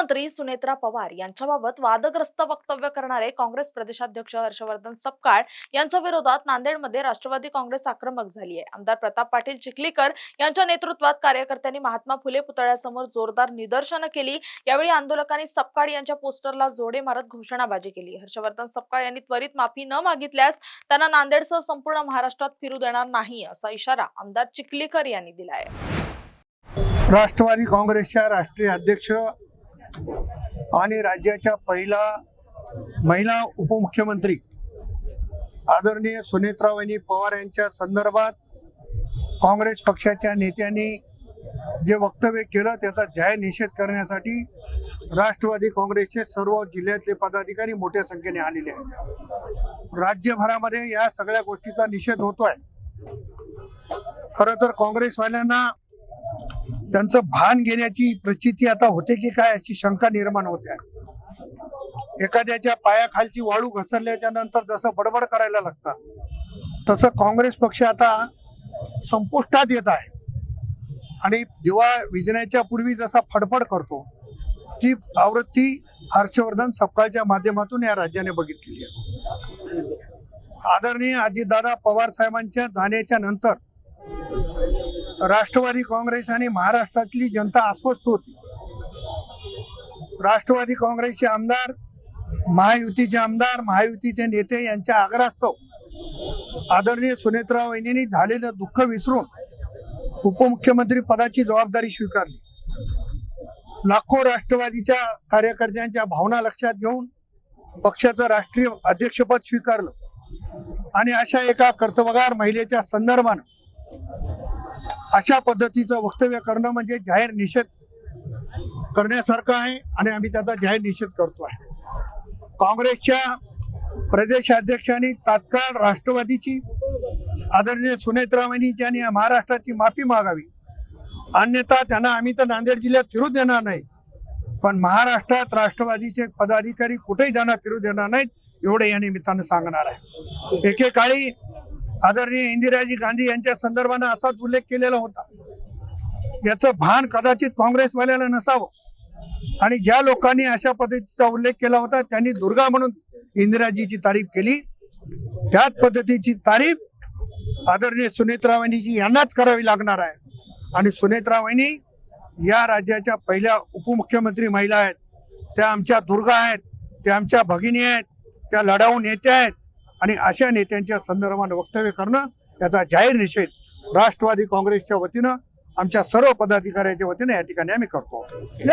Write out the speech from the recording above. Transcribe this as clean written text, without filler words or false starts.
उपमुख्यमंत्री सुनेत्रा पवार यांच्याबाबत वादग्रस्त वक्तव्य करणारे काँग्रेस प्रदेशाध्यक्ष हर्षवर्धन सपकाळ यांच्या विरोधात नांदेडमध्ये राष्ट्रवादी काँग्रेस आक्रमक झाली आहे। आमदार प्रताप पाटील चिखलीकर यांच्या नेतृत्वात कार्यकर्त्यांनी महात्मा फुले पुतळ्यासमोर जोरदार निदर्शनं केली। यावेळी आंदोलकांनी सपकाळ यांच्या पोस्टरला जोडे मारत घोषणाबाजी केली। हर्षवर्धन सपकाळ यांनी त्वरित माफी न मागितल्यास त्यांना नांदेडसह संपूर्ण महाराष्ट्रात फिरू देणार नाही असा इशारा आमदार चिखलीकर यांनी दिला आहे। राष्ट्रवादी काँग्रेसच्या राष्ट्रीय अध्यक्ष आणि राज्याच्या पहिला महिला उपमुख्यमंत्री आदरणीय सुनेत्रावहिनी पवार यांच्या संदर्भात काँग्रेस पक्षाच्या नेत्यांनी जे वक्तव्य केलं त्याचा जाहीर निषेध करण्यासाठी राष्ट्रवादी काँग्रेसचे सर्व जिल्ह्यातले पदाधिकारी मोठ्या संख्येने आलेले आहेत। राज्यभरामध्ये या सगळ्या गोष्टीचा निषेध होतोय। खरं तर काँग्रेसवाल्यांना त्यांचं भान घेण्याची प्रचिती आता होते की काय अशी शंका निर्माण होते। एखाद्याच्या पायाखालची वाळू घसरल्याच्या नंतर जसं बडबड करायला लागतात तसं काँग्रेस पक्ष आता संपुष्टात येत आहे आणि दिवा विझण्याच्या पूर्वी जसा फडफड करतो ती आवृत्ती हर्षवर्धन सपकाळच्या माध्यमातून या राज्याने बघितलेली आहे। आदरणीय अजितदादा पवार साहेबांच्या जाण्याच्या नंतर राष्ट्रवादी काँग्रेस आणि महाराष्ट्रातली जनता अस्वस्थ होती। राष्ट्रवादी काँग्रेसचे आमदार, महायुतीचे आमदार, महायुतीचे नेते यांच्या आग्रहास्तव आदरणीय सुनेत्रा वहिनींनी झालेलं दुःख विसरून उपमुख्यमंत्री पदाची जबाबदारी स्वीकारली। लाखो राष्ट्रवादीच्या कार्यकर्त्यांच्या भावना लक्षात घेऊन पक्षाचं राष्ट्रीय अध्यक्षपद स्वीकारलं आणि अशा एका कर्तव्यगार महिलेच्या संदर्भानं अशा पद्धतीचं वक्तव्य करणं म्हणजे जाहीर निषेध करण्यासारखं आहे आणि आम्ही त्याचा जाहीर निषेध करतो आहे। काँग्रेसच्या प्रदेशाध्यक्षांनी तात्काळ राष्ट्रवादीची आदरणीय सुनेत्रा वहिनींची आणि महाराष्ट्राची माफी मागावी, अन्यथा त्यांना आम्ही तर नांदेड जिल्ह्यात फिरू देणार नाही, पण महाराष्ट्रात राष्ट्रवादीचे पदाधिकारी कुठेही त्यांना फिरू देणार नाहीत एवढे या निमित्तानं सांगणार आहे। एकेकाळी आदरणीय इंदिराजी गांधी यांच्या संदर्भाने असाच उल्लेख केलेला होता। याचं भान कदाचित काँग्रेसवाल्याला नसावं आणि ज्या लोकांनी अशा पद्धतीचा उल्लेख केला होता त्यांनी दुर्गा म्हणून इंदिराजीची तारीफ केली। त्याच पद्धतीची तारीफ आदरणीय सुनेत्रा वहिनीजी यांनाच करावी लागणार आहे आणि सुनेत्रा वहिनी या राज्याच्या पहिल्या उपमुख्यमंत्री महिला आहेत। त्या आमच्या दुर्गा आहेत, त्या आमच्या भगिनी आहेत, त्या लढाऊ नेत्या आहेत आणि अशा नेत्यांच्या संदर्भाने वक्तव्य करणं याचा जाहीर निषेध राष्ट्रवादी काँग्रेसच्या वतीनं आमच्या सर्व पदाधिकाऱ्यांच्या वतीने या ठिकाणी आम्ही करतो।